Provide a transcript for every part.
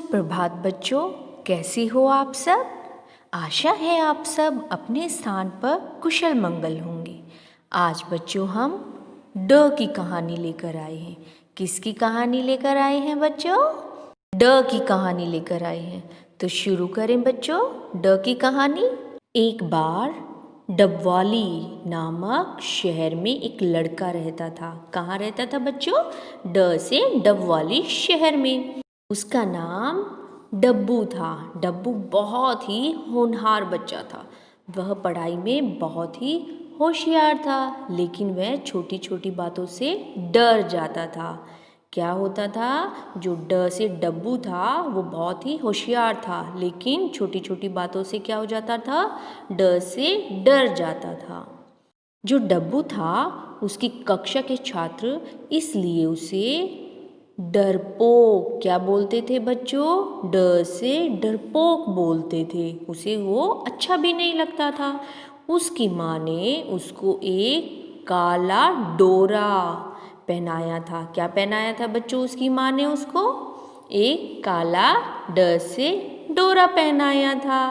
सुप्रभात बच्चों, कैसे हो आप सब। आशा है आप सब अपने स्थान पर कुशल मंगल होंगे। आज बच्चों हम ड की कहानी लेकर आए हैं। किसकी कहानी लेकर आए हैं बच्चों? ड की कहानी लेकर आए हैं। तो शुरू करें बच्चों ड की कहानी। एक बार डबवाली नामक शहर में एक लड़का रहता था। कहाँ रहता था बच्चों? ड से डबवाली शहर में। उसका नाम डब्बू था। डब्बू बहुत ही होनहार बच्चा था। वह पढ़ाई में बहुत ही होशियार था, लेकिन वह छोटी छोटी बातों से डर जाता था। क्या होता था? जो ड से डब्बू था वो बहुत ही होशियार था, लेकिन छोटी छोटी बातों से क्या हो जाता था? ड से डर जाता था। जो डब्बू था उसकी कक्षा के छात्र इसलिए उसे डरपोक क्या बोलते थे बच्चों? ड से डरपोक बोलते थे। उसे वो अच्छा भी नहीं लगता था। उसकी माँ ने उसको एक काला डोरा पहनाया था। क्या पहनाया था बच्चों उसकी माँ ने उसको? एक काला ड से डोरा पहनाया था।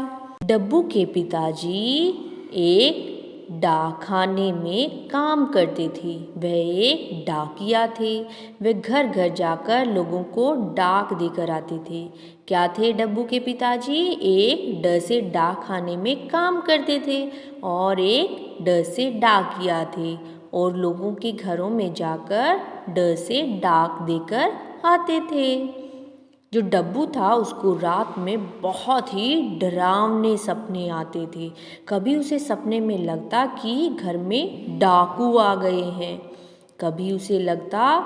डब्बू के पिताजी एक डाकखाने में काम करते थे। वह एक डाकिया थे। वे घर घर जाकर लोगों को डाक देकर आते थे। क्या थे डब्बू के पिताजी? एक ड से डाकखाने में काम करते थे और एक ड से डाकिया थे, और लोगों के घरों में जाकर ड से डाक देकर आते थे। जो डब्बू था उसको रात में बहुत ही डरावने सपने आते थे। कभी उसे सपने में लगता कि घर में डाकू आ गए हैं। कभी उसे लगता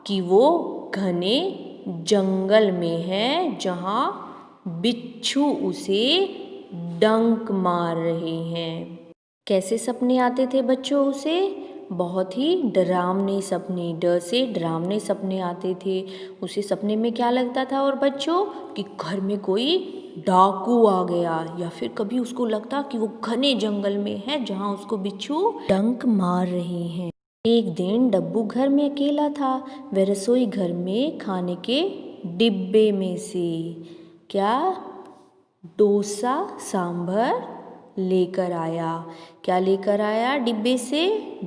कि वो घने जंगल में है जहाँ बिच्छू उसे डंक मार रहे हैं। कैसे सपने आते थे बच्चों उसे? बहुत ही डरावने सपने, ड से डरावने सपने आते थे उसे। सपने में क्या लगता था और बच्चों? कि घर में कोई डाकू आ गया, या फिर कभी उसको लगता कि वो घने जंगल में है जहाँ उसको बिच्छू डंक मार रहे हैं। एक दिन डब्बू घर में अकेला था। वह रसोई घर में खाने के डिब्बे में से क्या डोसा सांभर लेकर आया। क्या लेकर आया डिब्बे से?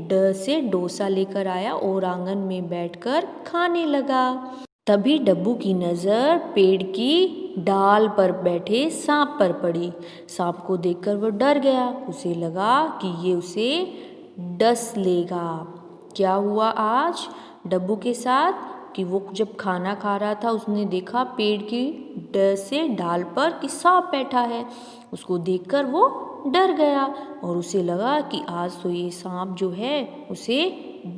ड से डोसा लेकर आया और आंगन में बैठकर खाने लगा। तभी डब्बू की नज़र पेड़ की डाल पर बैठे सांप पर पड़ी। सांप को देखकर वह डर गया। उसे लगा कि ये उसे डस लेगा। क्या हुआ आज डब्बू के साथ? कि वो जब खाना खा रहा था उसने देखा पेड़ की ड से डाल पर कि सांप बैठा है। उसको देखकर वो डर गया और उसे लगा कि आज तो ये सांप जो है उसे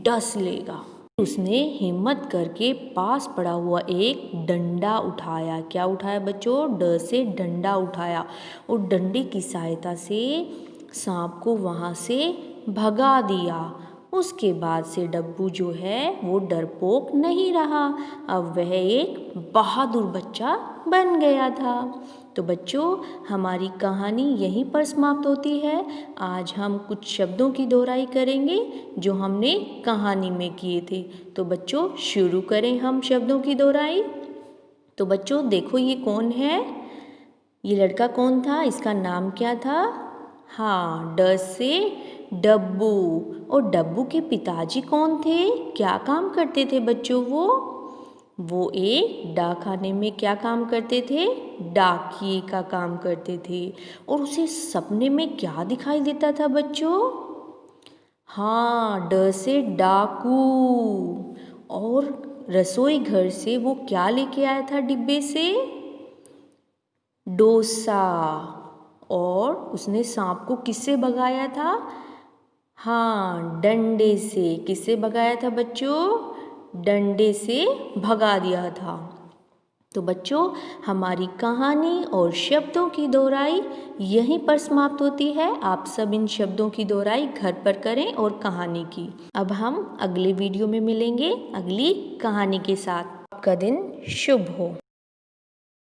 डस लेगा। उसने हिम्मत करके पास पड़ा हुआ एक डंडा उठाया। क्या उठाया बच्चों? ड से डंडा उठाया, और डंडे की सहायता से सांप को वहाँ से भगा दिया। उसके बाद से डब्बू जो है वो डरपोक नहीं रहा। अब वह एक बहादुर बच्चा बन गया था। तो बच्चों हमारी कहानी यहीं पर समाप्त होती है। आज हम कुछ शब्दों की दोहराई करेंगे जो हमने कहानी में किए थे। तो बच्चों शुरू करें हम शब्दों की दोहराई। तो बच्चों देखो ये कौन है? ये लड़का कौन था? इसका नाम क्या था? हाँ, ड से डब्बू। और डब्बू के पिताजी कौन थे? क्या काम करते थे बच्चों वो एक डाकखाने में क्या काम करते थे? डाकिए का काम करते थे। और उसे सपने में क्या दिखाई देता था बच्चों? हाँ, ड से डाकू। और रसोई घर से वो क्या लेके आया था डिब्बे से? डोसा। और उसने सांप को किससे भगाया था? हाँ, डंडे से। किससे भगाया था बच्चों? डंडे से भगा दिया था। तो बच्चों हमारी कहानी और शब्दों की दोहराई यहीं पर समाप्त होती है। आप सब इन शब्दों की दोहराई घर पर करें और कहानी की। अब हम अगले वीडियो में मिलेंगे अगली कहानी के साथ। आपका दिन शुभ हो।